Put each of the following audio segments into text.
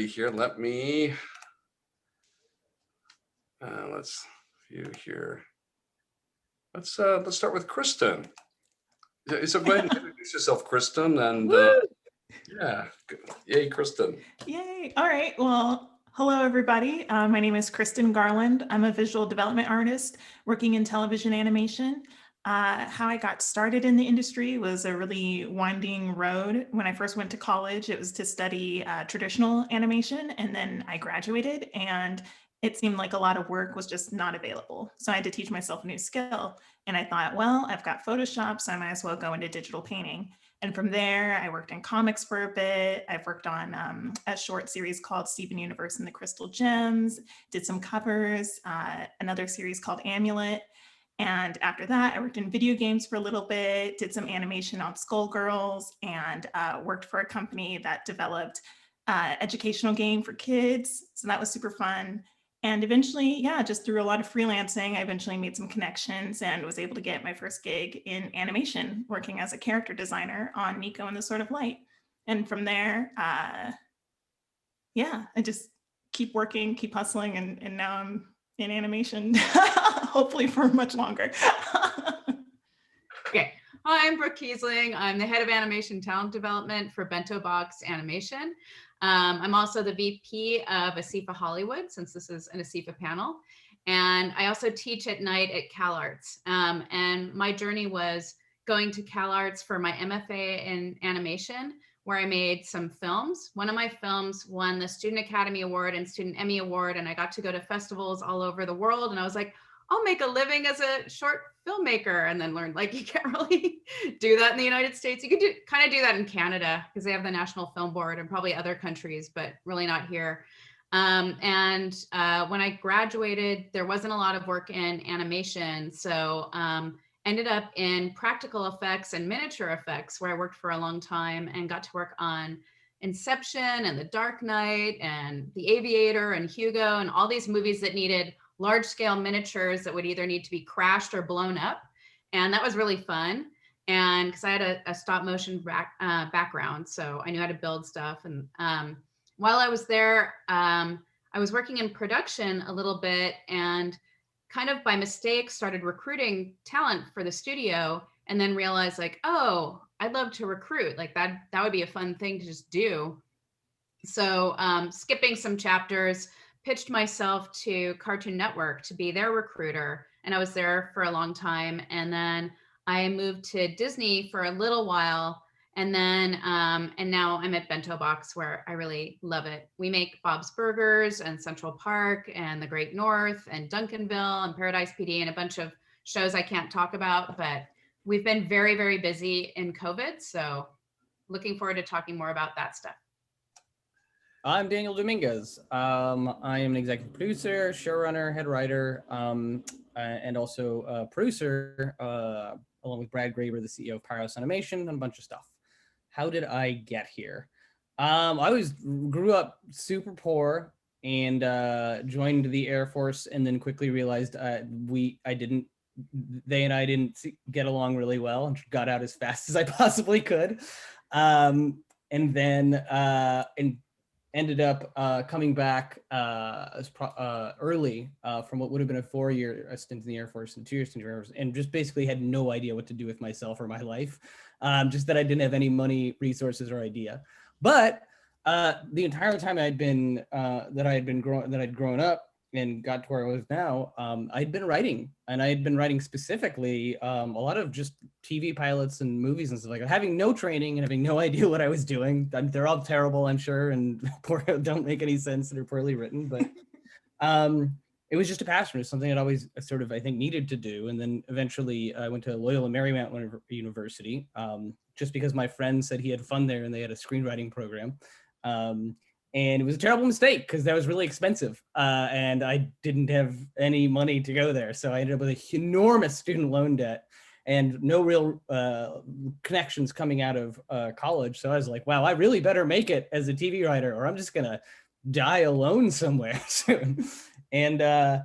everybody here. Let me, let's view here. Let's start with Kristen. So go ahead and introduce yourself, Kristen, and yeah, yay, Kristen. Yay, all right, well, hello everybody. My name is Kristen Garland. I'm a visual development artist working in television animation. How I got started in the industry was a really winding road. When I first went to college, it was to study traditional animation, and then I graduated, and it seemed like a lot of work was just not available. So I had to teach myself a new skill. And I thought, well, I've got Photoshop, so I might as well go into digital painting. And from there, I worked in comics for a bit. I've worked on a short series called Steven Universe and the Crystal Gems, did some covers, another series called Amulet. And after that, I worked in video games for a little bit, did some animation on Skullgirls, and worked for a company that developed educational game for kids. So that was super fun. And eventually, yeah, just through a lot of freelancing, I eventually made some connections and was able to get my first gig in animation, working as a character designer on Nico and the Sword of Light. And from there, yeah, I just keep working, keep hustling, and now I'm in animation, hopefully for much longer. Okay, hi, I'm Brooke Keesling. I'm the head of animation talent development for Bento Box Animation. I'm also the VP of ASIFA-Hollywood, since this is an ASIFA panel. And I also teach at night at CalArts. And my journey was going to CalArts for my MFA in animation, where I made some films. One of my films won the Student Academy Award and Student Emmy Award, and I got to go to festivals all over the world. And I was like, I'll make a living as a short filmmaker, and then learned like you can't really do that in the United States. You could kind of do that in Canada because they have the National Film Board, and probably other countries, but really not here. When I graduated, there wasn't a lot of work in animation. So ended up in practical effects and miniature effects, where I worked for a long time and got to work on Inception and The Dark Knight and The Aviator and Hugo and all these movies that needed large scale miniatures that would either need to be crashed or blown up. And that was really fun. And because I had a stop motion background, so I knew how to build stuff. And while I was there, I was working in production a little bit, and kind of by mistake started recruiting talent for the studio, and then realized like, oh, I'd love to recruit. Like that would be a fun thing to just do. So skipping some chapters, pitched myself to Cartoon Network to be their recruiter. And I was there for a long time. And then I moved to Disney for a little while. And then, and now I'm at Bento Box, where I really love it. We make Bob's Burgers and Central Park and The Great North and Duncanville and Paradise PD and a bunch of shows I can't talk about, but we've been very, very busy in COVID. So looking forward to talking more about that stuff. I'm Daniel Dominguez. I am an executive producer, showrunner, head writer, and also a producer, along with Brad Graber, the CEO of Powerhouse Animation, and a bunch of stuff. How did I get here? I grew up super poor and joined the Air Force, and then quickly realized they and I didn't get along really well, and got out as fast as I possibly could, and then ended up coming back early from what would have been a 4-year stint in the Air Force and 2-year stint in the Air Force, and just basically had no idea what to do with myself or my life. Just that I didn't have any money, resources, or idea. But the entire time I'd grown up and got to where I was now, I'd been writing, and I had been writing specifically a lot of just TV pilots and movies and stuff like that, having no training and having no idea what I was doing. They're all terrible, I'm sure, and don't make any sense and are poorly written, but it was just a passion. It was something I'd always sort of, I think, needed to do. And then eventually I went to Loyola Marymount University, just because my friend said he had fun there and they had a screenwriting program. And it was a terrible mistake because that was really expensive, and I didn't have any money to go there. So I ended up with an enormous student loan debt and no real connections coming out of college. So I was like, wow, I really better make it as a TV writer, or I'm just gonna die alone somewhere soon. And I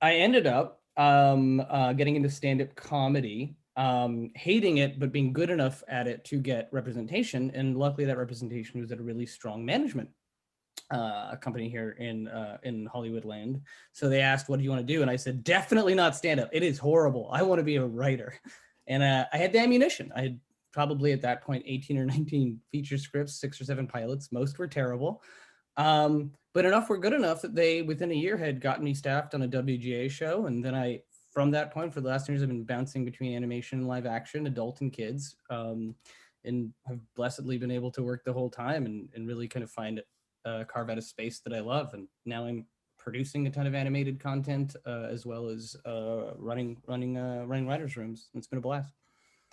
ended up getting into stand-up comedy, hating it, but being good enough at it to get representation. And luckily that representation was at a really strong management a company here in Hollywood land. So they asked, what do you want to do? And I said, definitely not stand up. It is horrible. I want to be a writer. And I had the ammunition. I had probably at that point 18 or 19 feature scripts, 6 or 7 pilots. Most were terrible. But enough were good enough that they, within a year, had gotten me staffed on a WGA show. And then from that point, for the last 10 years, I've been bouncing between animation and live action, adult and kids, and have blessedly been able to work the whole time and really kind of carve out a space that I love. And now I'm producing a ton of animated content, as well as running writers' rooms. It's been a blast.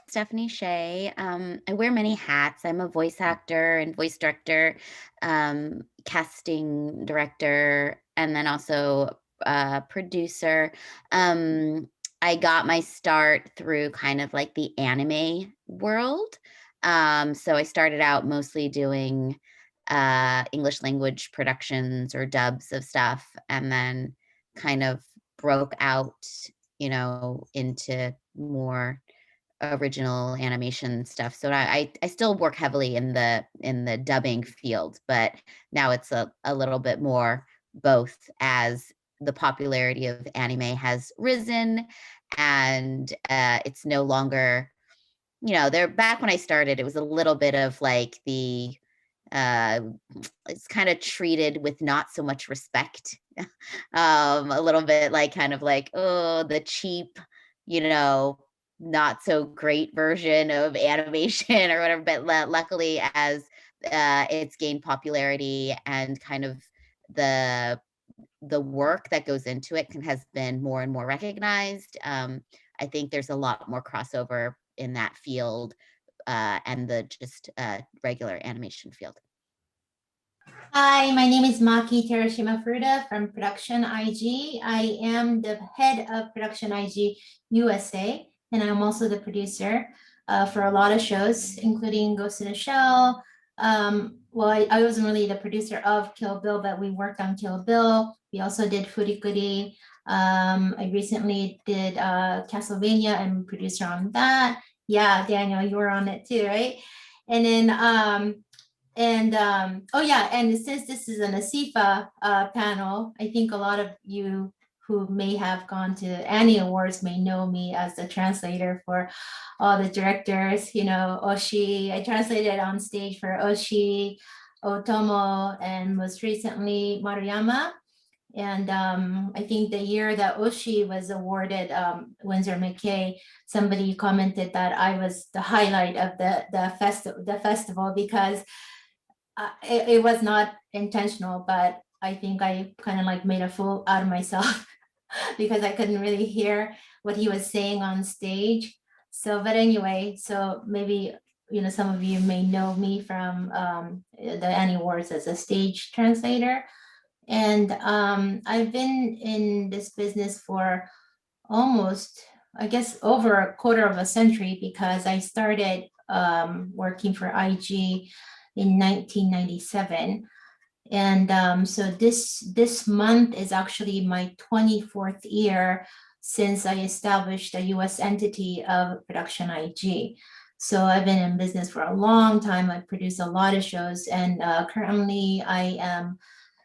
Stephanie Sheh. I wear many hats. I'm a voice actor and voice director, casting director, and then also producer. I got my start through kind of like the anime world. So I started out mostly doing English language productions or dubs of stuff, and then kind of broke out, into more original animation stuff. So I still work heavily in the dubbing field, but now it's a little bit more both, as the popularity of anime has risen, and it's no longer, there, back when I started, it was a little bit of like it's kind of treated with not so much respect. A little bit like kind of like, oh, the cheap, not so great version of animation or whatever. But luckily, as it's gained popularity and kind of the work that goes into it has been more and more recognized, I think there's a lot more crossover in that field and the just regular animation field. Hi, my name is Maki Terashima-Furuta from Production IG. I am the head of Production IG USA, and I'm also the producer for a lot of shows, including Ghost in the Shell. Well, I wasn't really the producer of Kill Bill, but we worked on Kill Bill. We also did Furikuri. I recently did Castlevania and producer on that. Yeah, Daniel, you were on it too, right? And then, oh yeah, and since this is an ASIFA panel, I think a lot of you who may have gone to Annie Awards may know me as the translator for all the directors, Oshi. I translated on stage for Oshi, Otomo, and most recently Maruyama. And I think the year that Oshi was awarded Windsor McKay, somebody commented that I was the highlight of the festival because it was not intentional, but I think I kind of like made a fool out of myself because I couldn't really hear what he was saying on stage. So, but anyway, so maybe, some of you may know me from the Annie Awards as a stage translator. And I've been in this business for almost, I guess, over a quarter of a century, because I started working for IG in 1997. And so this month is actually my 24th year since I established a US entity of Production IG. So I've been in business for a long time. I've produced a lot of shows, and currently I am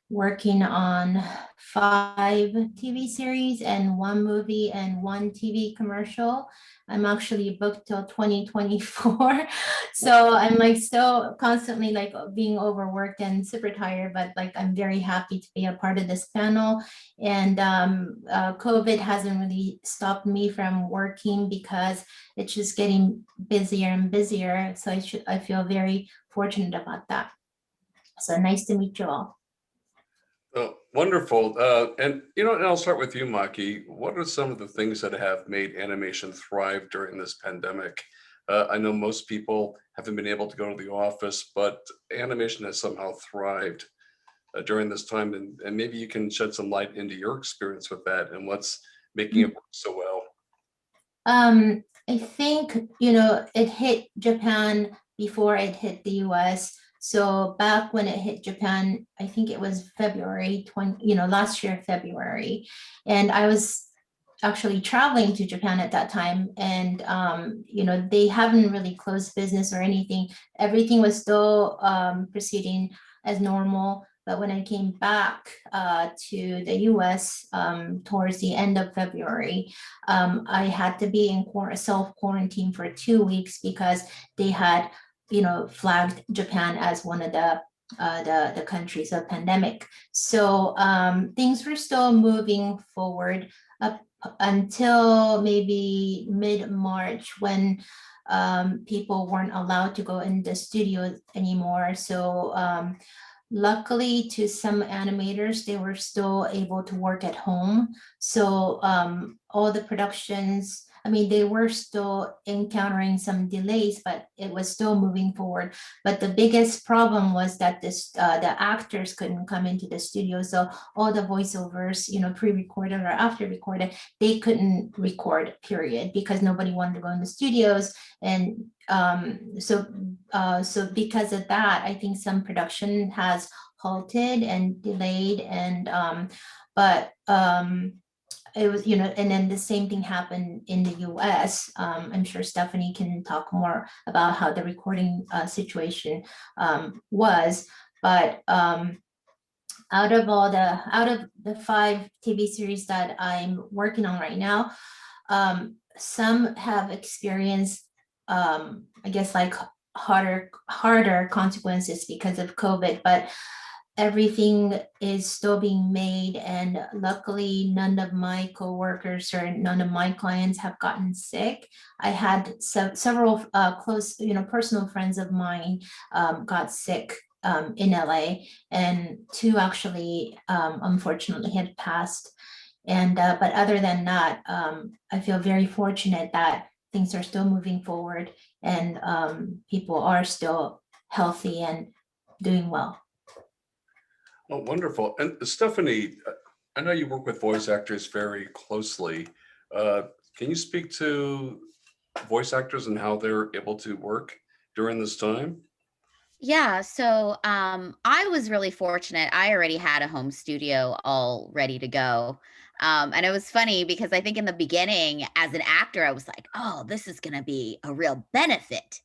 working on 5 TV series and 1 movie and 1 TV commercial. I'm actually booked till 2024. So I'm like still constantly like being overworked and super tired, but like I'm very happy to be a part of this panel. And COVID hasn't really stopped me from working because it's just getting busier and busier. So I feel very fortunate about that. So nice to meet you all. Oh, wonderful. And I'll start with you, Maki. What are some of the things that have made animation thrive during this pandemic? I know most people haven't been able to go to the office, but animation has somehow thrived during this time. And maybe you can shed some light into your experience with that and what's making it work so well. I think, it hit Japan before it hit the US. So back when it hit Japan, I think it was February 20, last year, February. And I was actually traveling to Japan at that time. And, they haven't really closed business or anything. Everything was still proceeding as normal. But when I came back to the US towards the end of February, I had to be in self-quarantine for 2 weeks because they had, flagged Japan as one of the countries of pandemic. So things were still moving forward up until maybe mid-March when people weren't allowed to go in the studio anymore. So luckily to some animators, they were still able to work at home. So all the productions, I mean, they were still encountering some delays, but it was still moving forward. But the biggest problem was that the actors couldn't come into the studio. So all the voiceovers, pre-recorded or after recorded, they couldn't record, period, because nobody wanted to go in the studios. And so because of that, I think some production has halted and delayed, and it was, and then the same thing happened in the US. I'm sure Stephanie can talk more about how the recording situation was, but out of the 5 TV series that I'm working on right now, some have experienced, I guess, like harder consequences because of COVID, but everything is still being made, and luckily none of my coworkers or none of my clients have gotten sick. I had several close, personal friends of mine got sick in LA, and 2 actually unfortunately had passed. And but other than that, I feel very fortunate that things are still moving forward, and people are still healthy and doing well. Oh, wonderful. And Stephanie, I know you work with voice actors very closely. Can you speak to voice actors and how they're able to work during this time? Yeah, so I was really fortunate. I already had a home studio all ready to go. And it was funny because I think in the beginning, as an actor, I was like, oh, this is going to be a real benefit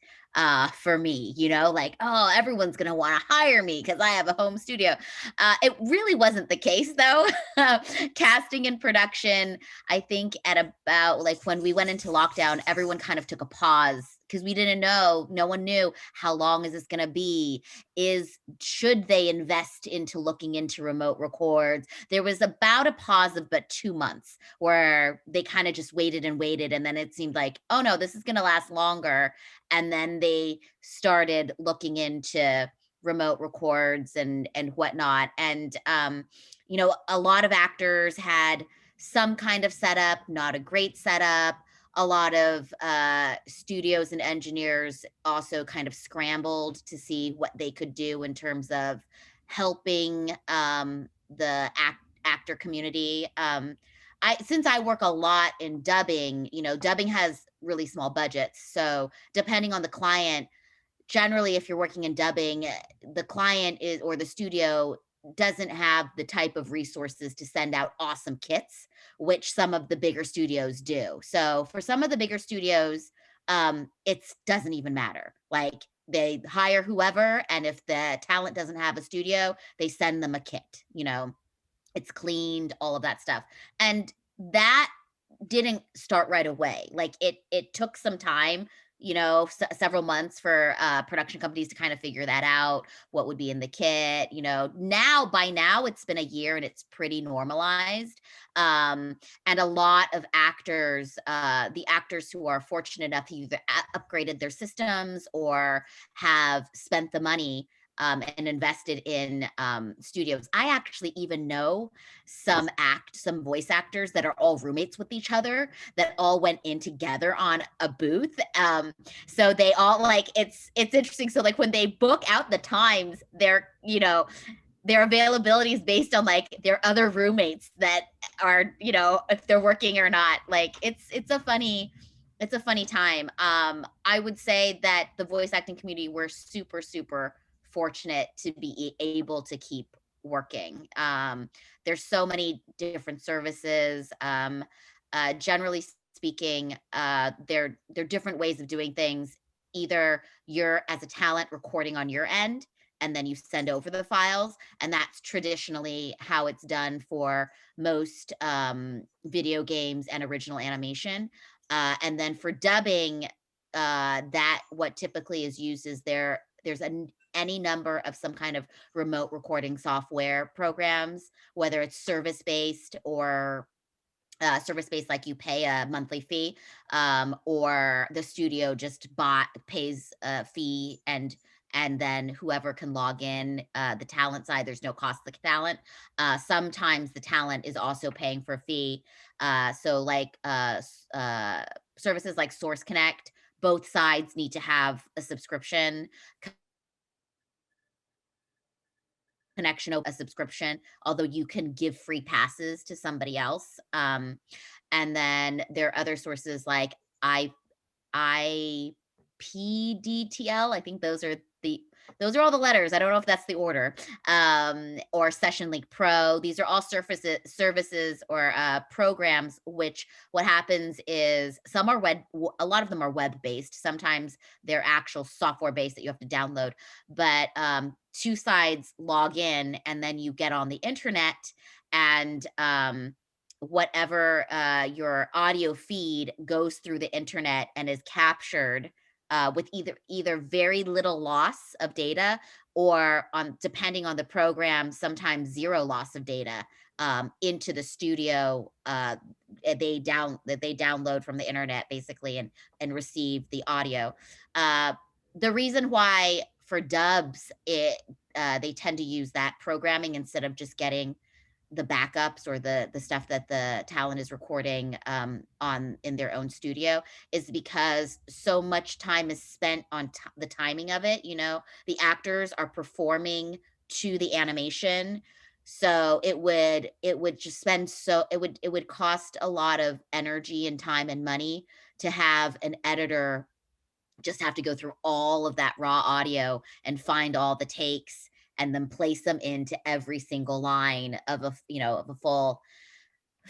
for me, like, oh, everyone's going to want to hire me because I have a home studio. It really wasn't the case, though. Casting and production, I think at about like when we went into lockdown, everyone kind of took a pause because we didn't know, no one knew how long is this going to be? Should they invest into looking into remote records? There was about a pause of about 2 months where they kind of just waited and waited. And then it seemed like, oh no, this is going to last longer. And then they started looking into remote records and whatnot. And, a lot of actors had some kind of setup, not a great setup. A lot of studios and engineers also kind of scrambled to see what they could do in terms of helping the actor community. Since I work a lot in dubbing, dubbing has really small budgets. So depending on the client, generally, if you're working in dubbing, the client is, or the studio doesn't have the type of resources to send out awesome kits, which some of the bigger studios do. So for some of the bigger studios, it doesn't even matter. Like they hire whoever, and if the talent doesn't have a studio, they send them a kit, it's cleaned, all of that stuff. And that didn't start right away. Like it took some time, several months for production companies to kind of figure that out, what would be in the kit. By now it's been a year and it's pretty normalized. And a lot of actors, the actors who are fortunate enough to either upgraded their systems or have spent the money and invested in studios. I actually even know some voice actors that are all roommates with each other that all went in together on a booth. So they all it's interesting. So like when they book out the times, their availability is based on like their other roommates that are, if they're working or not. Like it's a funny time. I would say that the voice acting community, we're super, super fortunate to be able to keep working. There's so many different services. Generally speaking, there are different ways of doing things. Either you're as a talent recording on your end and then you send over the files. And that's traditionally how it's done for most video games and original animation. And then for dubbing, that what typically is used is there's any number of some kind of remote recording software programs, whether it's service-based or service-based, like you pay a monthly fee, or the studio just pays a fee, and then whoever can log in, the talent side, there's no cost to the talent. Sometimes the talent is also paying for a fee. So like services like Source Connect, both sides need to have a subscription connection, a subscription, although you can give free passes to somebody else. And then there are other sources like IPDTL. I think those are all the letters. I don't know if that's the order. Or Session Link Pro. These are all services or programs, which what happens is some are a lot of them are web-based. Sometimes they're actual software-based that you have to download. But two sides log in, and then you get on the internet, and whatever your audio feed goes through the internet and is captured with either very little loss of data, or depending on the program, sometimes zero loss of data into the studio. They download from the internet basically, and receive the audio. The reason why for dubs they tend to use that programming instead of just getting the backups or the stuff that the talent is recording in their own studio, is because so much time is spent on the timing of it. The actors are performing to the animation, so it would just it would cost a lot of energy and time and money to have an editor just have to go through all of that raw audio and find all the takes and then place them into every single line of a full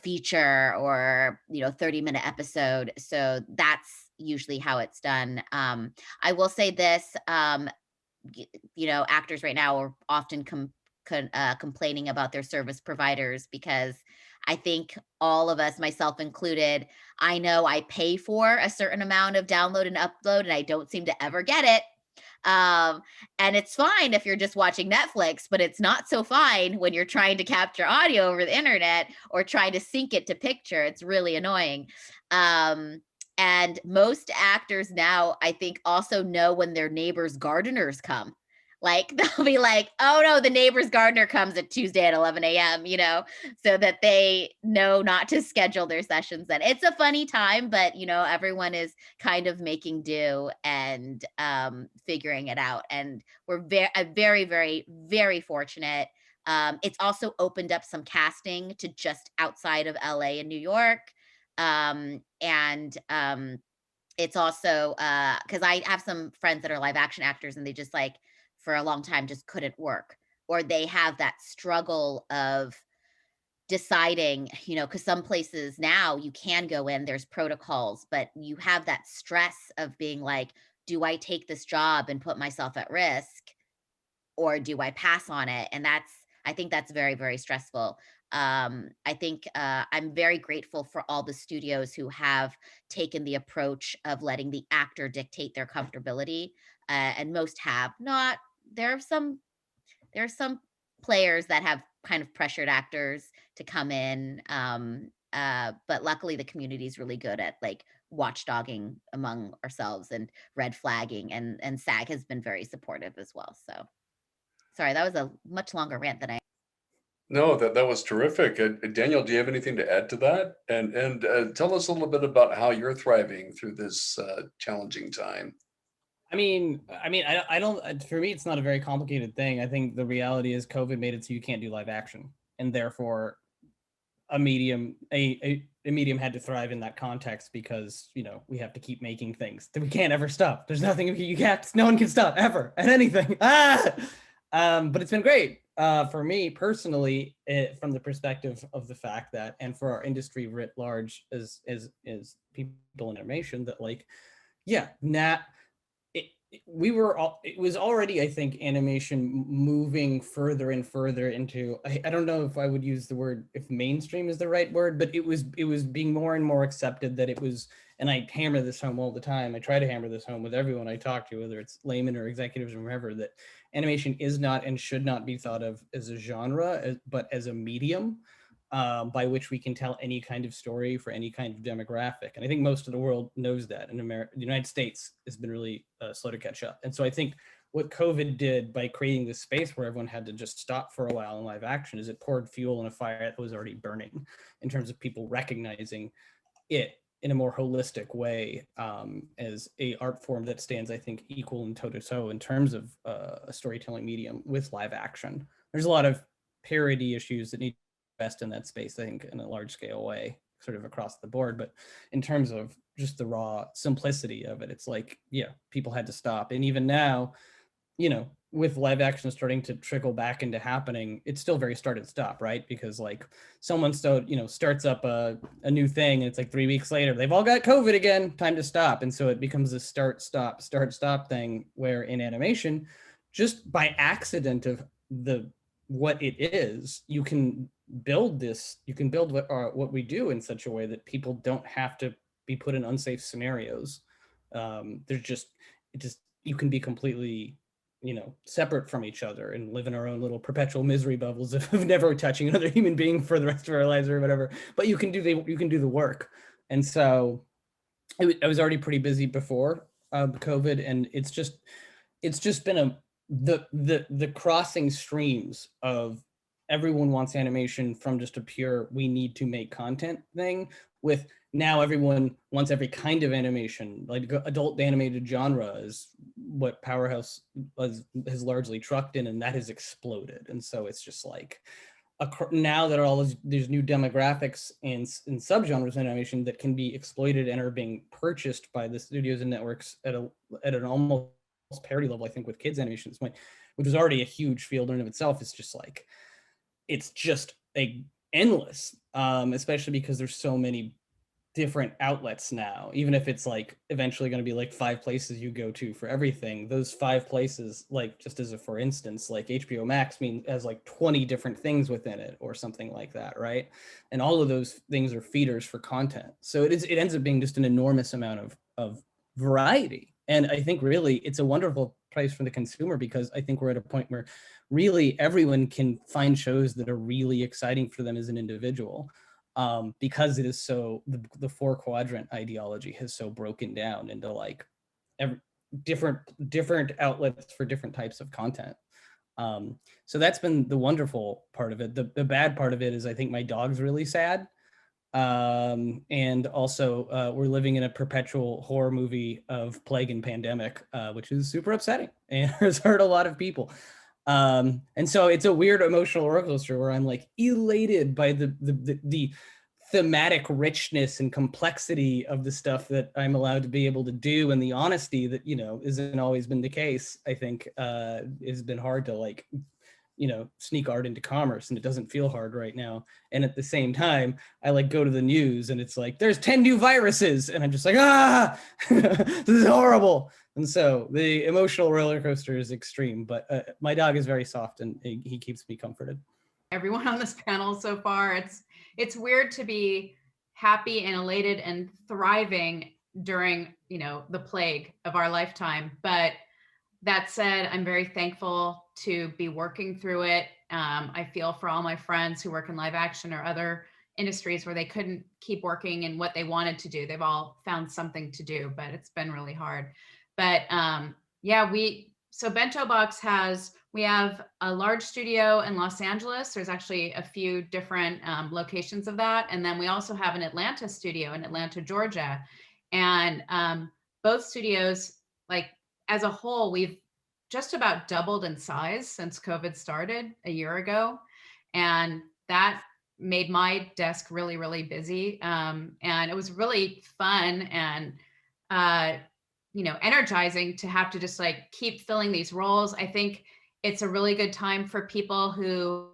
feature or 30-minute episode. So that's usually how it's done. I will say this, actors right now are often complaining about their service providers, because I think all of us, myself included, I know I pay for a certain amount of download and upload, and I don't seem to ever get it. And it's fine if you're just watching Netflix, but it's not so fine when you're trying to capture audio over the internet or trying to sync it to picture. It's really annoying. And most actors now, I think, also know when their neighbor's gardeners come. Like, they'll be like, oh no, the neighbor's gardener comes at Tuesday at 11 a.m., so that they know not to schedule their sessions then. It's a funny time, but, everyone is kind of making do and figuring it out. And we're very, very, very fortunate. It's also opened up some casting to just outside of LA and New York. It's also, because I have some friends that are live action actors, and they just for a long time just couldn't work, or they have that struggle of deciding, because some places now you can go in, there's protocols, but you have that stress of being like, do I take this job and put myself at risk, or do I pass on it? And I think that's very, very stressful. I think I'm very grateful for all the studios who have taken the approach of letting the actor dictate their comfortability, and most have not. There are some players that have kind of pressured actors to come in, but luckily the community is really good at watchdogging among ourselves and red flagging, and SAG has been very supportive as well. So sorry, that was a much longer rant than I. No, that was terrific. Daniel, do you have anything to add to that? And tell us a little bit about how you're thriving through this challenging time. I don't, for me, it's not a very complicated thing. I think the reality is COVID made it so you can't do live action, and therefore a medium had to thrive in that context, because, we have to keep making things that we can't ever stop. There's nothing no one can stop ever at anything. But it's been great for me personally, from the perspective of the fact that, and for our industry writ large as people in animation, that it was already, I think, animation moving further and further into, I don't know if I would use the word, if mainstream is the right word, but it was being more and more accepted that it was, and I hammer this home all the time. I try to hammer this home with everyone I talk to, whether it's laymen or executives or whoever, that animation is not and should not be thought of as a genre, but as a medium. By which we can tell any kind of story for any kind of demographic. And I think most of the world knows that. In America, the United States has been really slow to catch up. And so I think what COVID did by creating this space where everyone had to just stop for a while in live action is it poured fuel on a fire that was already burning in terms of people recognizing it in a more holistic way as a art form that stands, I think, equal and toe-to-toe in terms of a storytelling medium with live action. There's a lot of parody issues that need best in that space, I think, in a large scale way, sort of across the board. But in terms of just the raw simplicity of it, it's like, yeah, people had to stop. And even now, you know, with live action starting to trickle back into happening, it's still very start and stop, right? Because like someone starts up a new thing and it's like 3 weeks later, they've all got COVID again, time to stop. And so it becomes a start, stop thing where in animation, just by accident of what it is, you can build what we do in such a way that people don't have to be put in unsafe scenarios. You can be completely, separate from each other and live in our own little perpetual misery bubbles of never touching another human being for the rest of our lives or whatever. But you can do the work. And so I was already pretty busy before COVID, and it's just been the crossing streams of everyone wants animation from just a pure we need to make content thing, with now everyone wants every kind of animation. Like adult animated genre is what Powerhouse has largely trucked in, and that has exploded. And so it's just like now that there's new demographics and subgenres in animation that can be exploited and are being purchased by the studios and networks at an almost parity level, I think, with kids animation at this point, which is already a huge field in and of itself. It's just endless, especially because there's so many different outlets now. Even if it's like eventually going to be like 5 places you go to for everything, those 5 places, like just as a for instance, like HBO Max has like 20 different things within it or something like that, right? And all of those things are feeders for content. So it ends up being just an enormous amount of variety. And I think really it's a wonderful place for the consumer, because I think we're at a point where really everyone can find shows that are really exciting for them as an individual, because it is so, the 4 quadrant ideology has so broken down into like different outlets for different types of content. So that's been the wonderful part of it. The bad part of it is I think my dog's really sad. And also we're living in a perpetual horror movie of plague and pandemic, which is super upsetting and has hurt a lot of people. And so it's a weird emotional roller coaster where I'm like elated by the thematic richness and complexity of the stuff that I'm allowed to be able to do, and the honesty that, isn't always been the case, I think, has been hard to like, sneak art into commerce, and it doesn't feel hard right now. And at the same time, I like go to the news and it's like, there's 10 new viruses. And I'm just like, this is horrible. And so the emotional roller coaster is extreme, but my dog is very soft and he keeps me comforted. Everyone on this panel so far, it's weird to be happy and elated and thriving during, the plague of our lifetime. But that said, I'm very thankful to be working through it. I feel for all my friends who work in live action or other industries where they couldn't keep working in what they wanted to do. They've all found something to do, but it's been really hard. But so Bento Box we have a large studio in Los Angeles. There's actually a few different locations of that. And then we also have an Atlanta studio in Atlanta, Georgia. And both studios, like as a whole, we've just about doubled in size since COVID started a year ago. And that made my desk really, really busy. And it was really fun and, energizing to have to just like keep filling these roles. I think it's a really good time for people who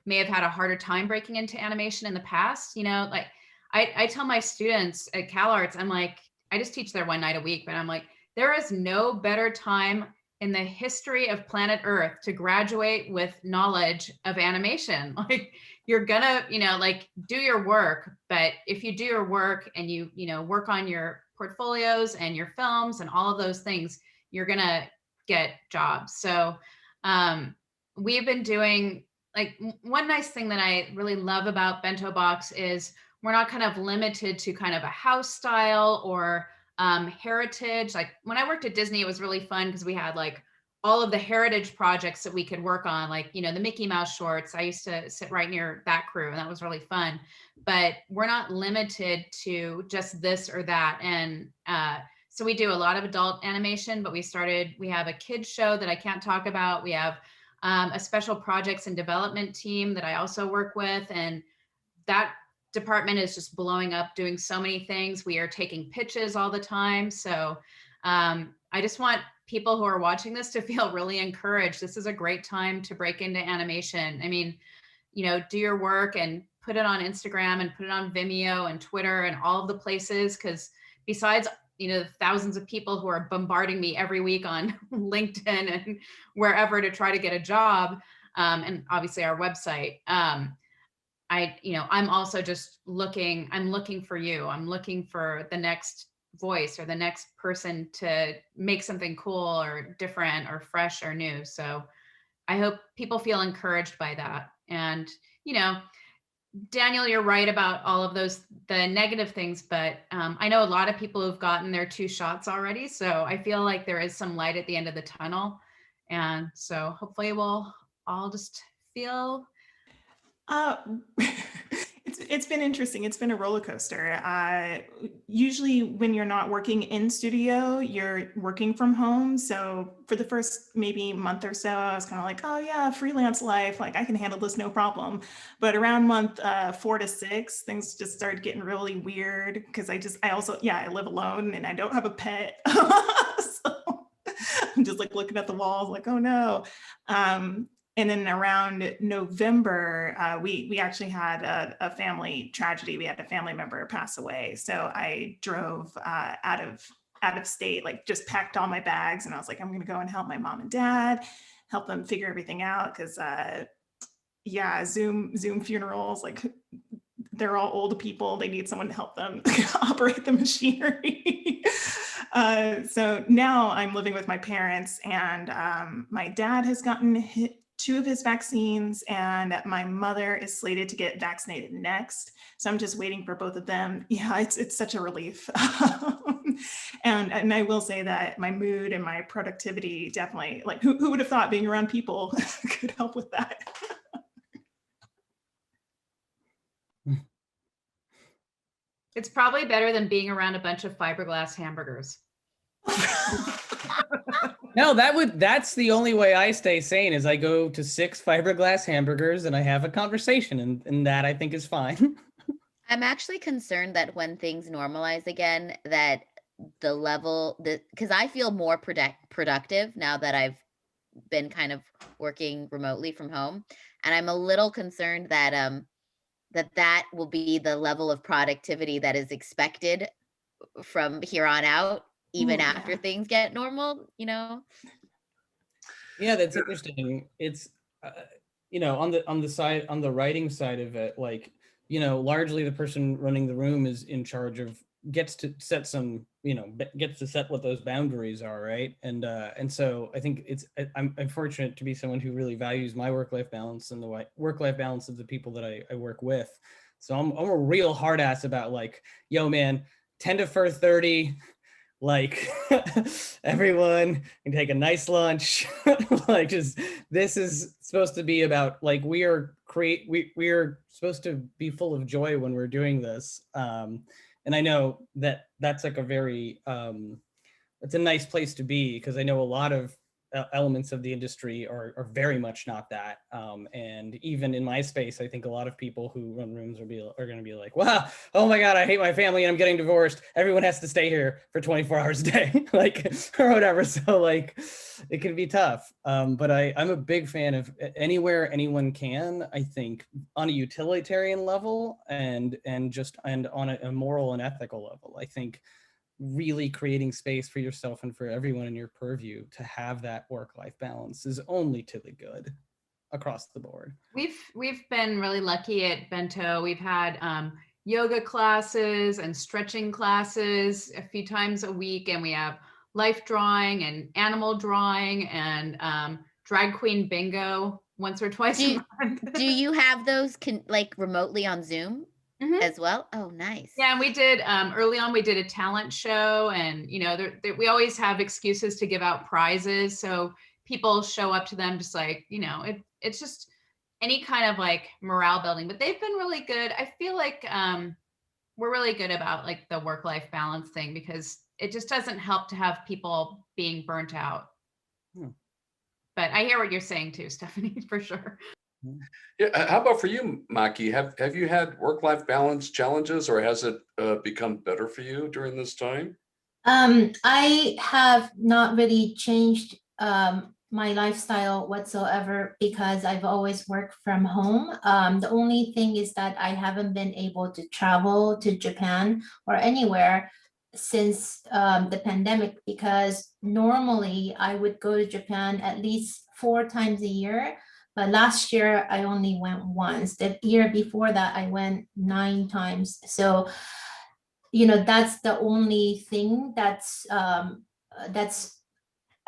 may have had a harder time breaking into animation in the past. Like I tell my students at CalArts, I'm like, I just teach there 1 night a week, but I'm like, there is no better time in the history of planet Earth to graduate with knowledge of animation. Like, you're gonna, like, do your work, but if you do your work and you work on your portfolios and your films and all of those things, you're gonna get jobs. So we've been doing, like, one nice thing that I really love about Bento Box is we're not kind of limited to kind of a house style or heritage. Like, when I worked at Disney, it was really fun because we had like all of the heritage projects that we could work on, like, the Mickey Mouse shorts. I used to sit right near that crew, and that was really fun. But we're not limited to just this or that. And so we do a lot of adult animation, but we have a kids show that I can't talk about. We have a special projects and development team that I also work with, and that department is just blowing up, doing so many things. We are taking pitches all the time. So I just want people who are watching this to feel really encouraged. This is a great time to break into animation. I mean, do your work and put it on Instagram and put it on Vimeo and Twitter and all of the places. Because besides, the thousands of people who are bombarding me every week on LinkedIn and wherever to try to get a job, and obviously our website, I'm also just I'm looking for you. I'm looking for the next voice or the next person to make something cool or different or fresh or new. So I hope people feel encouraged by that. And, Daniel, you're right about all of the negative things, but I know a lot of people who've gotten their 2 shots already. So I feel like there is some light at the end of the tunnel. And so hopefully we'll all just feel. It's been interesting. It's been a roller coaster. Usually when you're not working in studio, you're working from home. So for the first maybe month or so, I was kind of like, oh yeah, freelance life, like I can handle this, no problem. But around month 4 to 6, things just started getting really weird because I live alone and I don't have a pet. So I'm just like looking at the walls like, oh no. And then around November, we actually had a family tragedy. We had a family member pass away. So I drove out of state, like just packed all my bags. And I was like, I'm going to go and help my mom and dad, help them figure everything out. Because Zoom funerals, like they're all old people. They need someone to help them operate the machinery. So now I'm living with my parents, and my dad has gotten 2 of his vaccines, and my mother is slated to get vaccinated next. So I'm just waiting for both of them. Yeah, it's such a relief. And I will say that my mood and my productivity definitely, like who would have thought being around people could help with that? It's probably better than being around a bunch of fiberglass hamburgers. No, that's the only way I stay sane is I go to 6 fiberglass hamburgers and I have a conversation, and that I think is fine. I'm actually concerned that when things normalize again, that the level, because I feel more productive now that I've been kind of working remotely from home. And I'm a little concerned that that will be the level of productivity that is expected from here on out, even after things get normal, Yeah, that's interesting. It's on the writing side of it, like, largely the person running the room is in charge of gets to set what those boundaries are, right? And so I think I'm fortunate to be someone who really values my work-life balance and the work-life balance of the people that I work with. So I'm a real hard ass about like, yo man, 10 to 4:30, like everyone can take a nice lunch. Like, just, this is supposed to be about, like, we are supposed to be full of joy when we're doing this. And I know that that's like a very it's a nice place to be, because I know a lot of elements of the industry are very much not that. And even in my space, I think a lot of people who run rooms are going to be like, wow, oh my God, I hate my family and I'm getting divorced. Everyone has to stay here for 24 hours a day, like, or whatever. So like, it can be tough. But I'm a big fan of anywhere anyone can, I think, on a utilitarian level and on a moral and ethical level. I think really creating space for yourself and for everyone in your purview to have that work-life balance is only to the good across the board. We've been really lucky at Bento. We've had yoga classes and stretching classes a few times a week, and we have life drawing and animal drawing and drag queen bingo once or twice a month. Do you have those like remotely on Zoom Mhm. as well? Oh, nice. Yeah, and we did early on. We did a talent show, and you know, we always have excuses to give out prizes, so people show up to them just like, you know, it's just any kind of like morale building. But they've been really good. I feel like we're really good about like the work-life balance thing, because it just doesn't help to have people being burnt out. But I hear what you're saying too, Stephanie, for sure. Yeah, how about for you, Maki? Have you had work-life balance challenges, or has it become better for you during this time? I have not really changed my lifestyle whatsoever because I've always worked from home. The only thing is that I haven't been able to travel to Japan or anywhere since the pandemic, because normally I would go to Japan at least 4 times a year. But last year I only went once. The year before that I went 9 times. So, you know, that's the only thing that's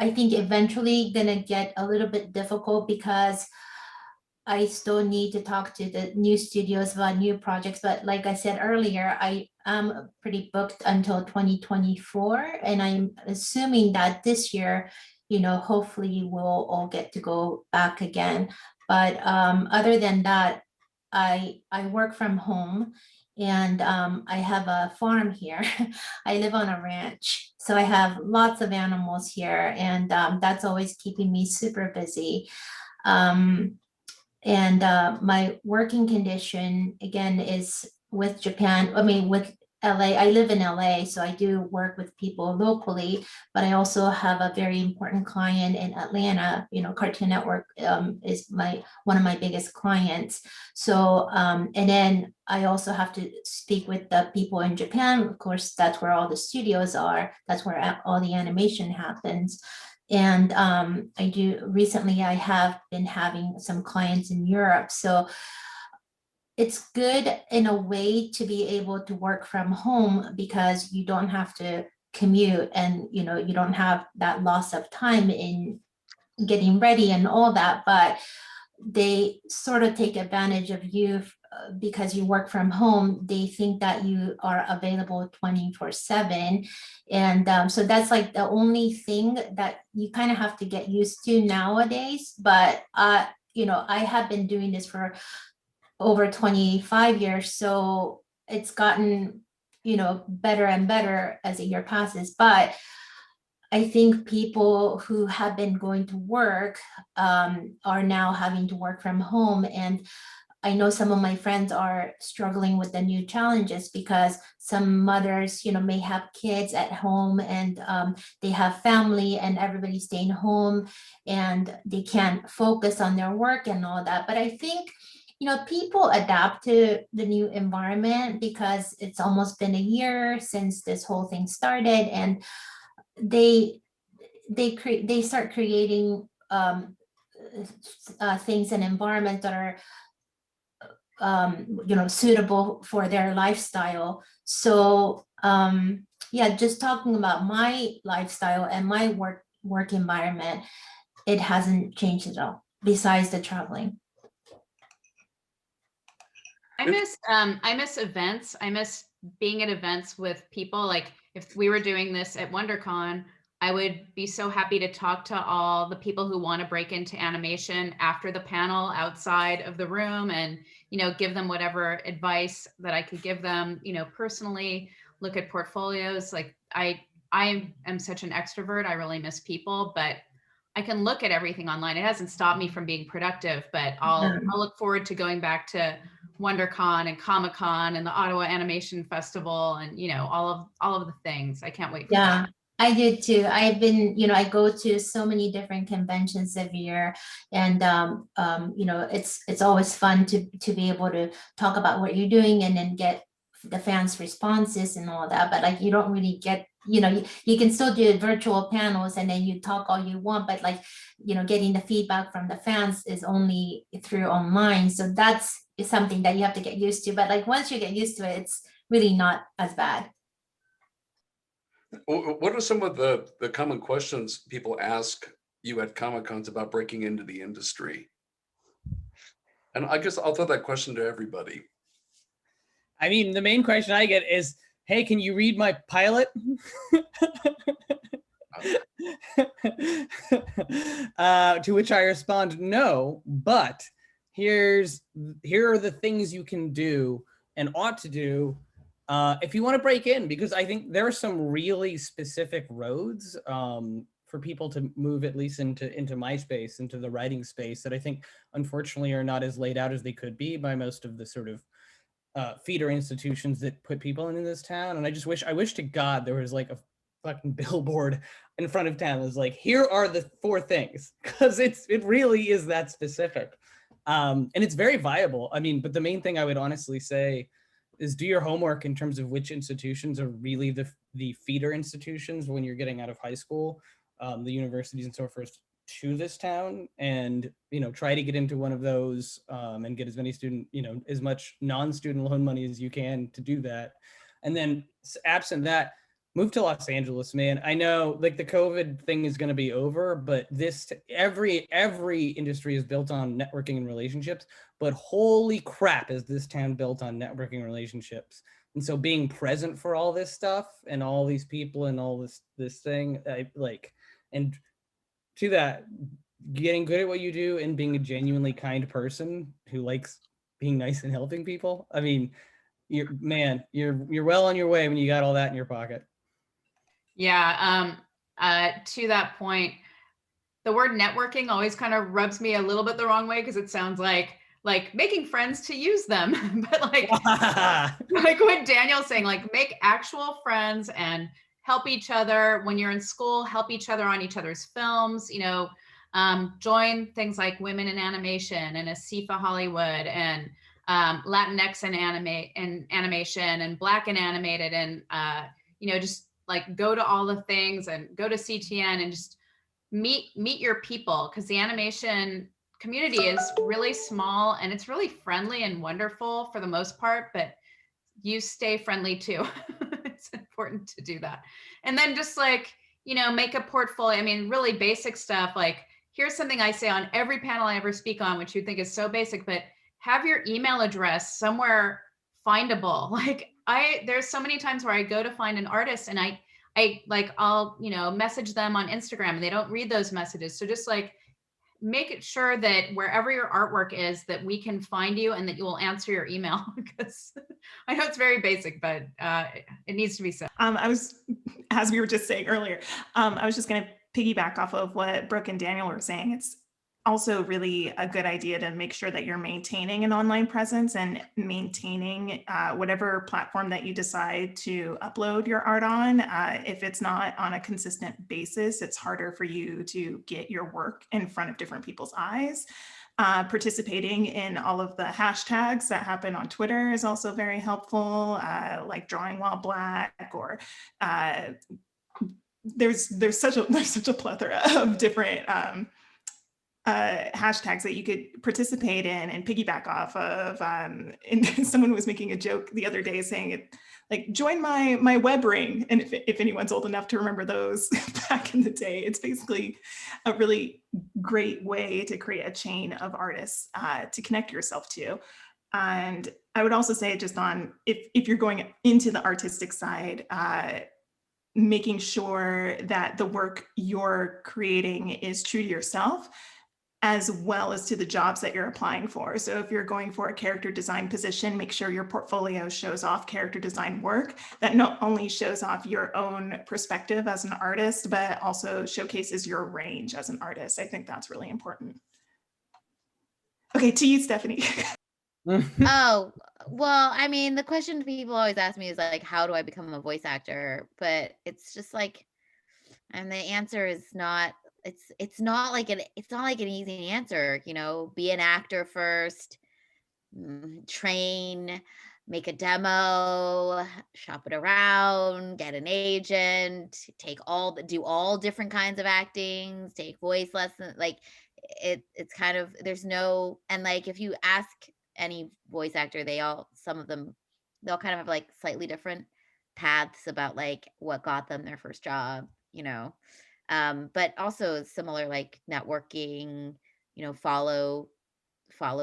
I think eventually gonna get a little bit difficult, because I still need to talk to the new studios about new projects. But like I said earlier, I am pretty booked until 2024, and I'm assuming that this year, you know, hopefully we'll all get to go back again. But other than that, I work from home, and I have a farm here. I live on a ranch, so I have lots of animals here, and that's always keeping me super busy. And my working condition again is with Japan. I mean, with LA. I live in LA, so I do work with people locally, but I also have a very important client in Atlanta. You know, Cartoon Network is one of my biggest clients. So, and then I also have to speak with the people in Japan. Of course, that's where all the studios are. That's where all the animation happens. And recently I have been having some clients in Europe. So it's good in a way to be able to work from home, because you don't have to commute, and you know, you don't have that loss of time in getting ready and all that. But they sort of take advantage of you because you work from home. They think that you are available 24/7. And so that's like the only thing that you kind of have to get used to nowadays. But you know, I have been doing this for over 25 years, so it's gotten, you know, better and better as the year passes. But I think people who have been going to work are now having to work from home. And I know some of my friends are struggling with the new challenges, because some mothers, you know, may have kids at home, and they have family, and everybody's staying home, and they can't focus on their work and all that. But I think, you know, people adapt to the new environment, because it's almost been a year since this whole thing started, and they start creating things and environments that are you know, suitable for their lifestyle. So yeah, just talking about my lifestyle and my work environment, it hasn't changed at all, besides the traveling. I miss events. I miss being at events with people. Like if we were doing this at WonderCon, I would be so happy to talk to all the people who want to break into animation after the panel outside of the room, and, you know, give them whatever advice that I could give them, you know, personally, look at portfolios. Like I am such an extrovert. I really miss people, but I can look at everything online. It hasn't stopped me from being productive, but I'll look forward to going back to WonderCon and Comic-Con and the Ottawa Animation Festival, and, you know, all of the things. I can't wait for Yeah. that. I did too. I've been, you know, I go to so many different conventions every year, and you know, it's always fun to be able to talk about what you're doing, and then get the fans' responses and all that. But like, you don't really get you can still do virtual panels and then you talk all you want, but like, getting the feedback from the fans is only through online. So that's something that you have to get used to. But like once you get used to it, it's really not as bad. What are some of the common questions people ask you at Comic-Cons about breaking into the industry? And I guess I'll throw that question to everybody. I mean, the main question I get is, hey, can you read my pilot? To which I respond, no, but here are the things you can do and ought to do if you want to break in, because I think there are some really specific roads for people to move, at least into my space, into the writing space, that I think unfortunately are not as laid out as they could be by most of the sort of feeder institutions that put people into this town. And I wish to God there was like a fucking billboard in front of town that was like, here are the 4 things, because it really is that specific. And it's very viable. I mean, but the main thing I would honestly say is do your homework in terms of which institutions are really the feeder institutions when you're getting out of high school, the universities and so forth, to this town, and try to get into one of those and get as many as much non-student loan money as you can to do that. And then absent that, move to Los Angeles, man. I know like the COVID thing is going to be over, but every industry is built on networking and relationships, but holy crap is this town built on networking and relationships. And so being present for all this stuff and all these people and all this thing, and to that, getting good at what you do and being a genuinely kind person who likes being nice and helping people. I mean, you're well on your way when you got all that in your pocket. Yeah. To that point, the word networking always kind of rubs me a little bit the wrong way, because it sounds like making friends to use them. But like what Daniel's saying, like make actual friends and help each other when you're in school, help each other on each other's films, join things like Women in Animation and ASIFA-Hollywood and Latinx in animation and Black in animated, and just like go to all the things and go to CTN and just meet your people, because the animation community is really small and it's really friendly and wonderful for the most part, but you stay friendly too. It's important to do that. And then just like, make a portfolio. I mean, really basic stuff. Like here's something I say on every panel I ever speak on, which you think is so basic, but have your email address somewhere findable. Like there's so many times where I go to find an artist and I'll message them on Instagram and they don't read those messages. So just like make it sure that wherever your artwork is, that we can find you and that you will answer your email, because I know it's very basic, but it needs to be said. As we were just saying earlier, I was just going to piggyback off of what Brooke and Daniel were saying. It's also really a good idea to make sure that you're maintaining an online presence and maintaining whatever platform that you decide to upload your art on. If it's not on a consistent basis, it's harder for you to get your work in front of different people's eyes. Participating in all of the hashtags that happen on Twitter is also very helpful, like Drawing While Black, or there's such a plethora of different hashtags that you could participate in and piggyback off of. And someone was making a joke the other day saying it, like, join my web ring. And if anyone's old enough to remember those back in the day, it's basically a really great way to create a chain of artists to connect yourself to. And I would also say, just on if you're going into the artistic side, making sure that the work you're creating is true to yourself, as well as to the jobs that you're applying for. So if you're going for a character design position, make sure your portfolio shows off character design work that not only shows off your own perspective as an artist, but also showcases your range as an artist. I think that's really important. Okay, to you, Stephanie. Oh, well, I mean, the question people always ask me is like, how do I become a voice actor? But it's just like, and the answer is not, it's not like an easy answer, be an actor first, train, make a demo, shop it around, get an agent, do all different kinds of actings, take voice lessons. Like it's kind of, there's no, and like if you ask any voice actor, some of them, they'll kind of have like slightly different paths about like what got them their first job, you know. But also similar, like networking, you know, follow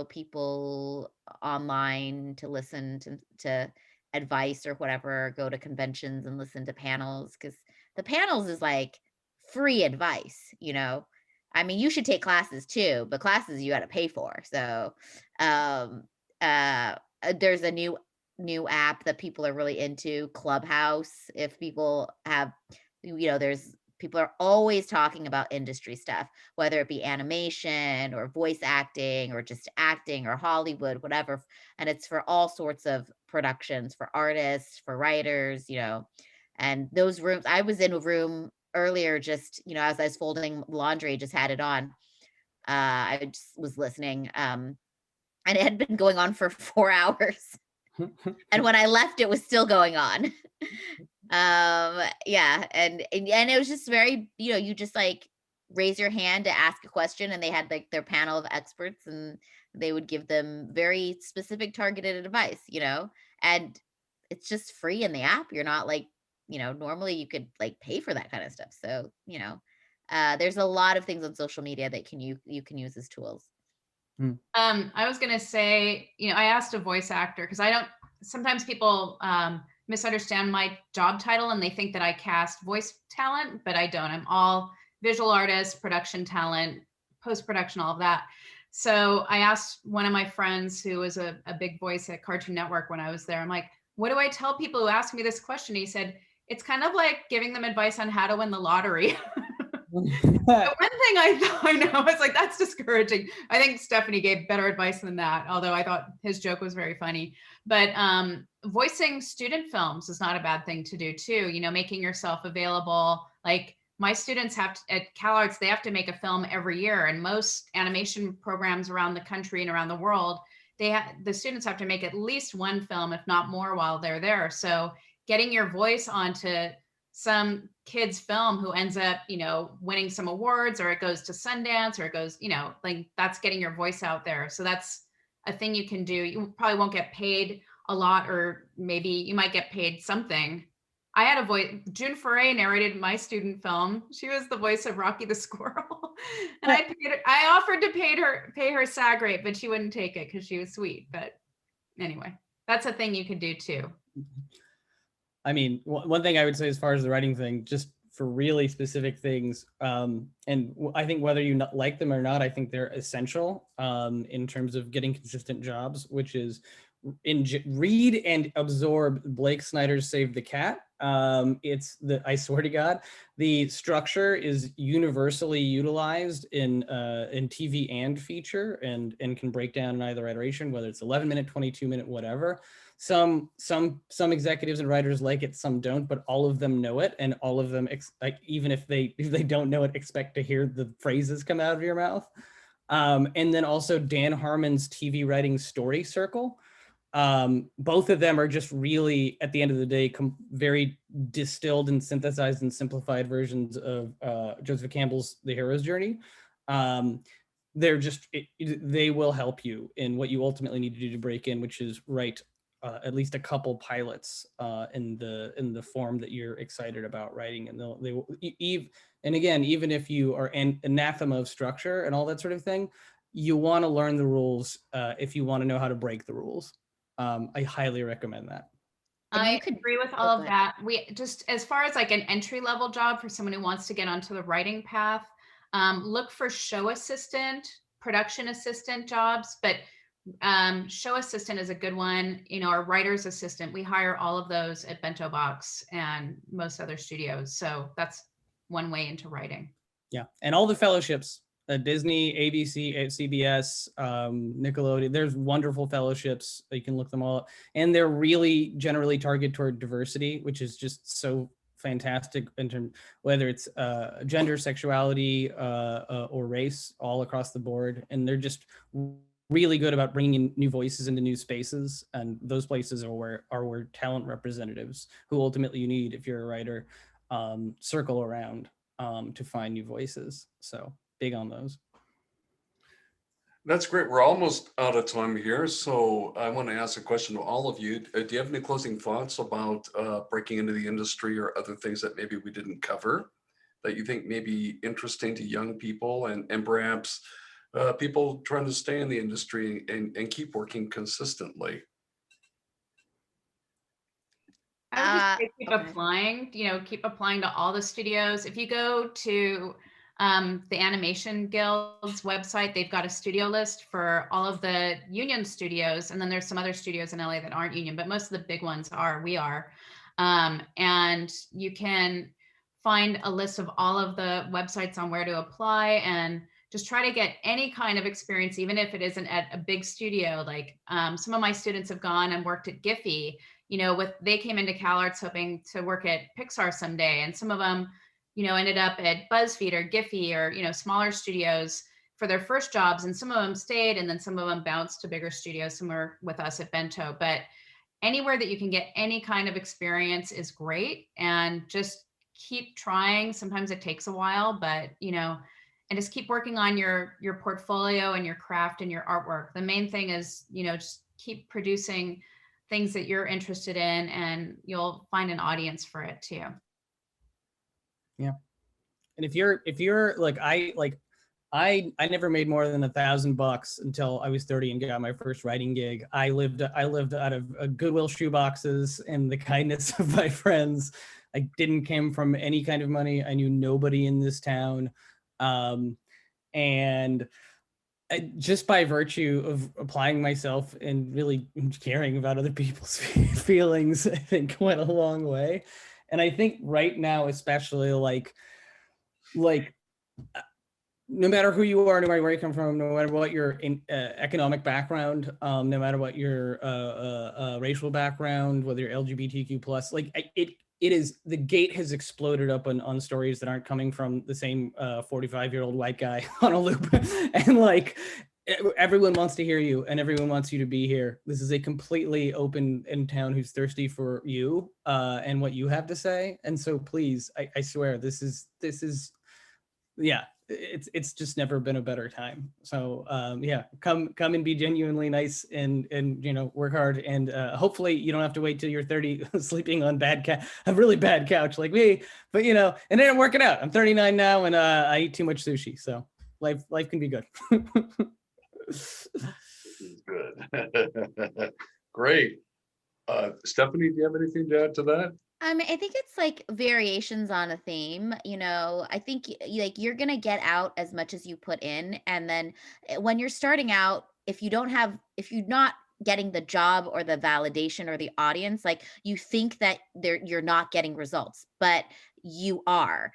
people online to listen to advice or whatever, go to conventions and listen to panels, because the panels is like free advice, you know. I mean, you should take classes too, but classes you got to pay for. So there's a new app that people are really into, Clubhouse. If people have, you know, people are always talking about industry stuff, whether it be animation or voice acting or just acting or Hollywood, whatever. And it's for all sorts of productions, for artists, for writers, you know. And those rooms, I was in a room earlier, just, you know, as I was folding laundry, just had it on. I just was listening. And it had been going on for 4 hours. And when I left, it was still going on. Yeah, and it was just very, you know, you just like raise your hand to ask a question, and they had like their panel of experts, and they would give them very specific targeted advice, you know. And it's just free in the app. You're not like, you know, normally you could like pay for that kind of stuff. So, you know, there's a lot of things on social media that you can use as tools. I was gonna say, you know, I asked a voice actor, because sometimes people misunderstand my job title and they think that I cast voice talent, but I don't. I'm all visual artist, production talent, post-production, all of that. So I asked one of my friends who was a big voice at Cartoon Network when I was there, I'm like, what do I tell people who ask me this question? He said, it's kind of like giving them advice on how to win the lottery. The one thing I know, it's like, that's discouraging. I think Stephanie gave better advice than that, although I thought his joke was very funny. But voicing student films is not a bad thing to do too. You know, making yourself available. Like my students at CalArts, they have to make a film every year, and most animation programs around the country and around the world, the students have to make at least one film, if not more, while they're there. So getting your voice onto some kid's film who ends up, you know, winning some awards, or it goes to Sundance, or it goes, you know, like that's getting your voice out there. So that's a thing you can do. You probably won't get paid a lot, or maybe you might get paid something. I had a voice, June Foray narrated my student film. She was the voice of Rocky the Squirrel. And I offered to pay her SAG rate, but she wouldn't take it because she was sweet. But anyway, that's a thing you could do too. I mean, one thing I would say as far as the writing thing, just for really specific things, and I think whether you like them or not, I think they're essential in terms of getting consistent jobs, which is read and absorb Blake Snyder's Save the Cat. I swear to God, the structure is universally utilized in TV and feature, and can break down in either iteration, whether it's 11-minute, 22-minute, whatever. Some executives and writers like it, some don't, but all of them know it, and all of them, like, even if they don't know it, expect to hear the phrases come out of your mouth. And then also Dan Harmon's TV writing story circle. Both of them are just really, at the end of the day, very distilled and synthesized and simplified versions of Joseph Campbell's The Hero's Journey. They're just, they will help you in what you ultimately need to do to break in, which is write at least a couple pilots in the form that you're excited about writing, and they will. And again, even if you are an anathema of structure and all that sort of thing, you want to learn the rules if you want to know how to break the rules. I highly recommend that. I agree with all of that. We just, as far as like an entry-level job for someone who wants to get onto the writing path, look for show assistant, production assistant jobs, but show assistant is a good one. You know, our writer's assistant, we hire all of those at Bento Box and most other studios. So that's one way into writing. Yeah, and all the fellowships, Disney, ABC, CBS, Nickelodeon, there's wonderful fellowships. You can look them all up. And they're really generally targeted toward diversity, which is just so fantastic in terms, whether it's gender, sexuality, or race, all across the board. And they're just really good about bringing in new voices into new spaces, and those places are where talent representatives, who ultimately you need if you're a writer, circle around to find new voices. So big on those. That's great. We're almost out of time here. So I want to ask a question to all of you. Do you have any closing thoughts about breaking into the industry or other things that maybe we didn't cover that you think may be interesting to young people and perhaps people trying to stay in the industry and keep working consistently? I would just say keep Okay. applying, keep applying to all the studios. If you go to the Animation Guild's website, they've got a studio list for all of the union studios. And then there's some other studios in LA that aren't union, but most of the big ones are, we are. And you can find a list of all of the websites on where to apply and just try to get any kind of experience, even if it isn't at a big studio. Like some of my students have gone and worked at Giphy, they came into CalArts hoping to work at Pixar someday. And some of them, ended up at BuzzFeed or Giphy or, smaller studios for their first jobs. And some of them stayed, and then some of them bounced to bigger studios. Some were with us at Bento, but anywhere that you can get any kind of experience is great. And just keep trying. Sometimes it takes a while, but, and just keep working on your portfolio and your craft and your artwork. The main thing is, just keep producing things that you're interested in, and you'll find an audience for it too. Yeah. And if you're like, I never made more than $1,000 until I was 30 and got my first writing gig. I lived out of Goodwill shoeboxes and the kindness of my friends. I didn't come from any kind of money. I knew nobody in this town. And just by virtue of applying myself and really caring about other people's feelings, I think went a long way. And I think right now, especially like no matter who you are, no matter where you come from, no matter what your economic background, no matter what your racial background, whether you're LGBTQ plus, like it is, the gate has exploded up on stories that aren't coming from the same 45-year-old white guy on a loop. And like, everyone wants to hear you and everyone wants you to be here. This is a completely open town who's thirsty for you and what you have to say. And so please, I swear, this is, yeah, it's just never been a better time. So yeah, come and be genuinely nice and work hard, and hopefully you don't have to wait till you're 30 sleeping on a really bad couch like me, but and then I'm working out. I'm 39 now, and I eat too much sushi, so life can be good. Good. Great. Stephanie, do you have anything to add to that? I think it's like variations on a theme. I think like you're going to get out as much as you put in. And then when you're starting out, if you're not getting the job or the validation or the audience, like you think that you're not getting results, but you are,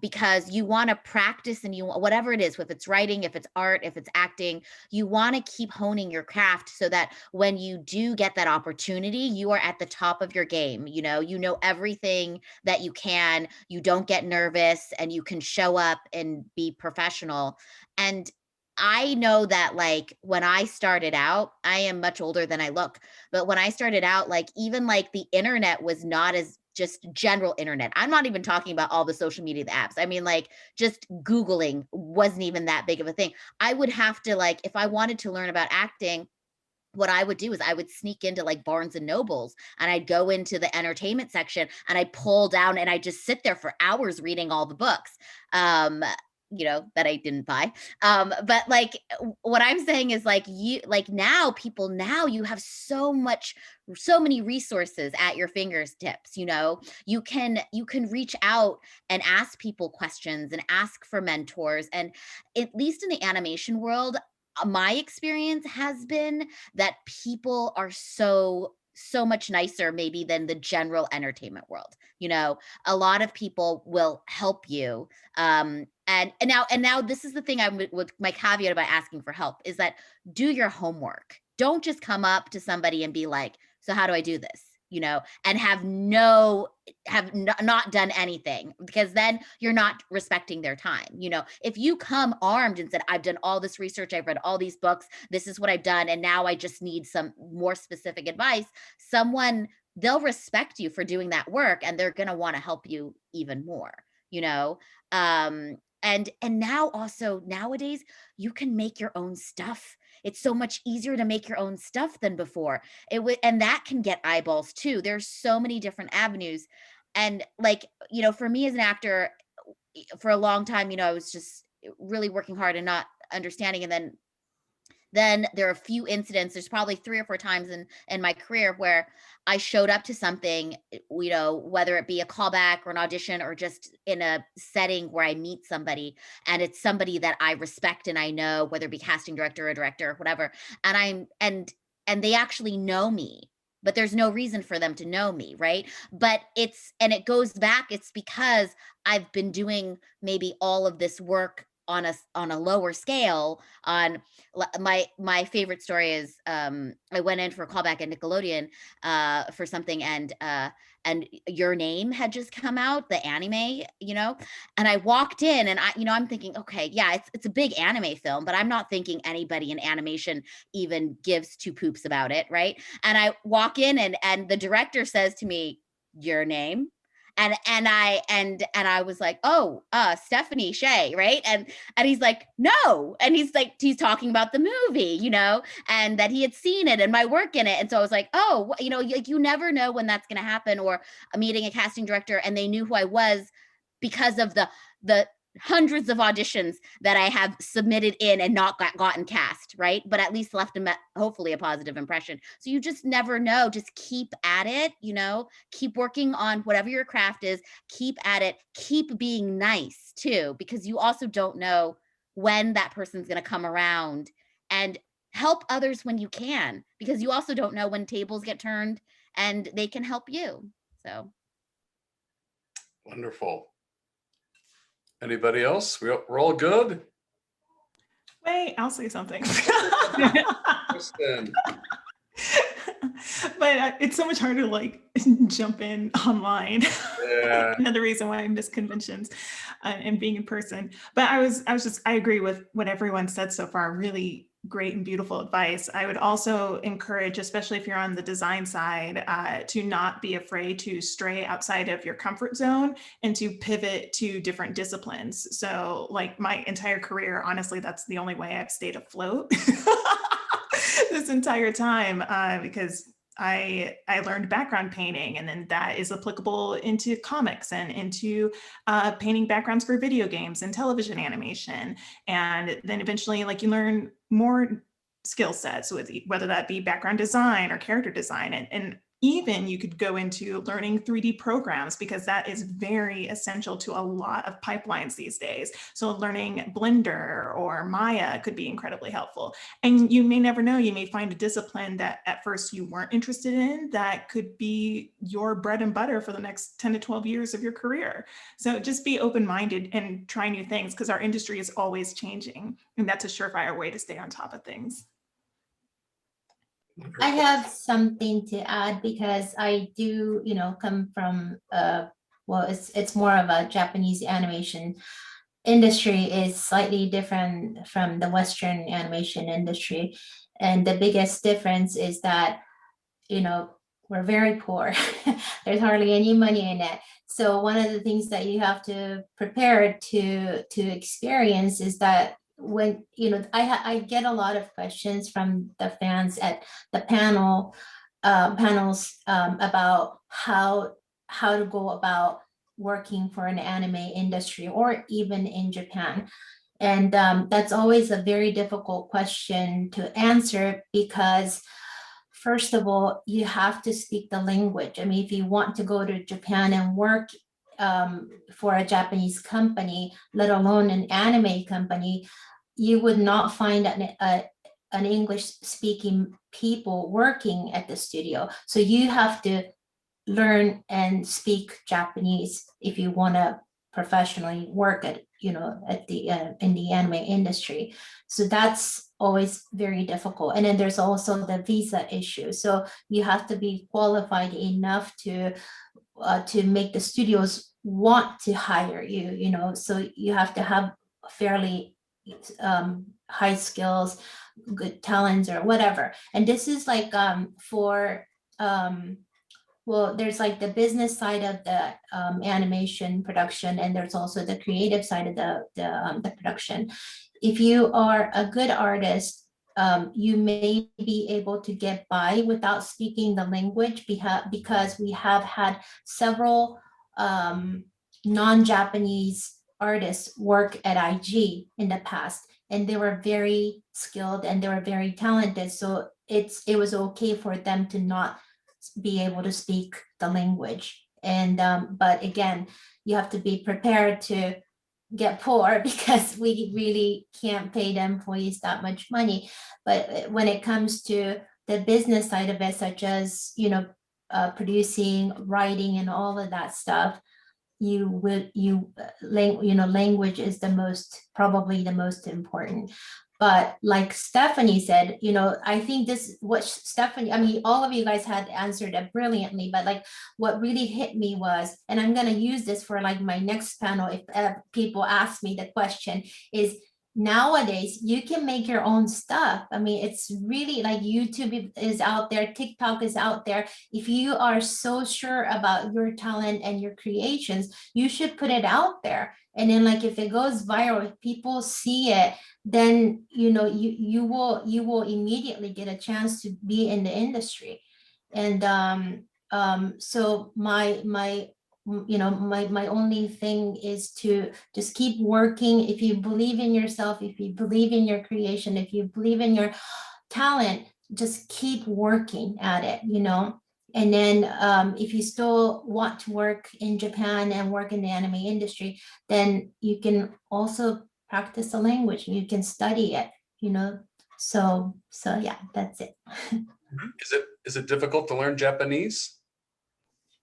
because you want to practice, and whatever it is, if it's writing, if it's art, if it's acting, you want to keep honing your craft so that when you do get that opportunity, you are at the top of your game. You know everything that you can, you don't get nervous, and you can show up and be professional. And I know that like when I started out, I am much older than I look, but when I started out, like even like the internet was not as just general internet. I'm not even talking about all the social media apps. I mean, like just Googling wasn't even that big of a thing. I would have to, like, if I wanted to learn about acting, what I would do is I would sneak into like Barnes and Nobles, and I'd go into the entertainment section and I pull down and I just sit there for hours reading all the books. That I didn't buy. But like what I'm saying is like you have so many resources at your fingertips. You can reach out and ask people questions and ask for mentors. And at least in the animation world, my experience has been that people are so much nicer maybe than the general entertainment world. A lot of people will help you. And now this is the thing with my caveat about asking for help is that do your homework. Don't just come up to somebody and be like, so how do I do this? you know, and have not done anything, because then you're not respecting their time. You know, if you come armed and said, I've done all this research, I've read all these books, this is what I've done, and now I just need some more specific advice, they'll respect you for doing that work, and they're going to want to help you even more, you know. And now also nowadays you can make your own stuff. It's so much easier to make your own stuff than before. And that can get eyeballs too. There's so many different avenues. And like, you know, for me as an actor, for a long time, you know, I was just really working hard and not understanding. And then there are a few incidents, there's probably 3 or 4 times in my career where I showed up to something, you know, whether it be a callback or an audition or just in a setting where I meet somebody, and it's somebody that I respect and I know, whether it be casting director or director or whatever, and they actually know me, but there's no reason for them to know me, right? But it goes back, it's because I've been doing maybe all of this work on a lower scale. On my favorite story is I went in for a callback at Nickelodeon for something, and Your Name had just come out, the anime, you know, and I walked in and I'm thinking, okay, yeah, it's a big anime film, but I'm not thinking anybody in animation even gives 2 poops about it, right? And I walk in and the director says to me, Your Name. And I was like, oh, Stephanie Sheh, right? And he's like, no. And he's talking about the movie, you know, and that he had seen it and my work in it. And so I was like, oh, you know, like you never know when that's going to happen. Or meeting a casting director and they knew who I was because of the hundreds of auditions that I have submitted in and not gotten cast, right? But at least left hopefully a positive impression. So you just never know. Just keep at it, you know, keep working on whatever your craft is, keep at it, keep being nice too, because you also don't know when that person's going to come around, and help others when you can, because you also don't know when tables get turned and they can help you. So. Wonderful. Anybody else? We're all good? Wait, I'll say something. Kristen. But it's so much harder to like jump in online. Yeah. Another reason why I miss conventions and being in person. But I agree with what everyone said so far. Really great and beautiful advice. I would also encourage, especially if you're on the design side, to not be afraid to stray outside of your comfort zone and to pivot to different disciplines. So like my entire career, honestly, that's the only way I've stayed afloat this entire time, because I learned background painting, and then that is applicable into comics and into painting backgrounds for video games and television animation. And then eventually, like, you learn more skill sets with whether that be background design or character design. And even you could go into learning 3D programs, because that is very essential to a lot of pipelines these days. So learning Blender or Maya could be incredibly helpful. And you may never know, you may find a discipline that at first you weren't interested in that could be your bread and butter for the next 10 to 12 years of your career. So just be open-minded and try new things, because our industry is always changing, and that's a surefire way to stay on top of things. I have something to add, because I do, you know, come from well, it's more of a Japanese animation industry is slightly different from the Western animation industry. And the biggest difference is that, you know, we're very poor. There's hardly any money in it. So one of the things that you have to prepare to experience is that when, you know, I get a lot of questions from the fans at the panels about how to go about working for an anime industry or even in Japan. And that's always a very difficult question to answer, because first of all, you have to speak the language. I mean, if you want to go to Japan and work for a Japanese company, let alone an anime company, you would not find an English-speaking people working at the studio. So you have to learn and speak Japanese if you want to professionally work at at the in the anime industry. So that's always very difficult. And then there's also the visa issue. So you have to be qualified enough to make the studios want to hire you, so you have to have fairly high skills, good talents or whatever. And this is like for well, there's like the business side of the animation production, and there's also the creative side of the production. If you are a good artist, you may be able to get by without speaking the language, because we have had several non-Japanese artists work at IG in the past, and they were very skilled and they were very talented. So it was okay for them to not be able to speak the language. And but again, you have to be prepared to get poor, because we really can't pay the employees that much money. But when it comes to the business side of it, such as producing, writing, and all of that stuff, language is probably the most important. But like Stephanie said, I think what Stephanie, I mean, all of you guys had answered it brilliantly, but like what really hit me was, and I'm going to use this for like my next panel, if people ask me the question, is nowadays you can make your own stuff. I mean, it's really like YouTube is out there, TikTok is out there. If you are so sure about your talent and your creations, you should put it out there. And then like if it goes viral, if people see it, then you will immediately get a chance to be in the industry. And so my only thing is to just keep working. If you believe in yourself, if you believe in your creation, if you believe in your talent, just keep working at it, And then if you still want to work in Japan and work in the anime industry, then you can also practice the language. You can study it, So yeah, that's it. Is it difficult to learn Japanese?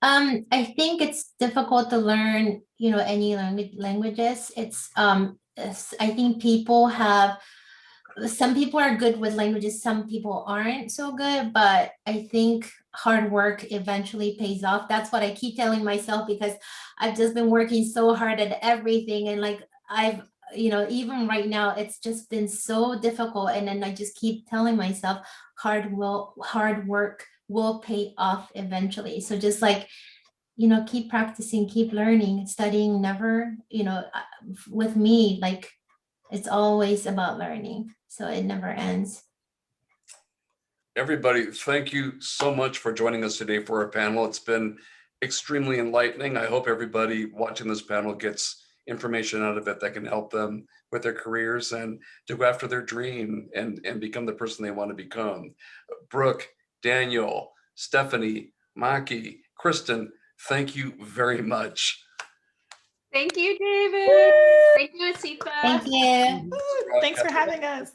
I think it's difficult to learn, any languages. I think some people are good with languages, some people aren't so good, but I think hard work eventually pays off. That's what I keep telling myself, because I've just been working so hard at everything. And like even right now, it's just been so difficult. And then I just keep telling myself hard work will pay off eventually. So just like, keep practicing, keep learning, studying, never, with me, like it's always about learning. So it never ends. Everybody, thank you so much for joining us today for our panel. It's been extremely enlightening. I hope everybody watching this panel gets information out of it that can help them with their careers and to go after their dream and become the person they want to become. Brooke, Daniel, Stephanie, Maki, Kristen, thank you very much. Thank you, David. Thank you, ASIFA. Thank you. Thanks for having us.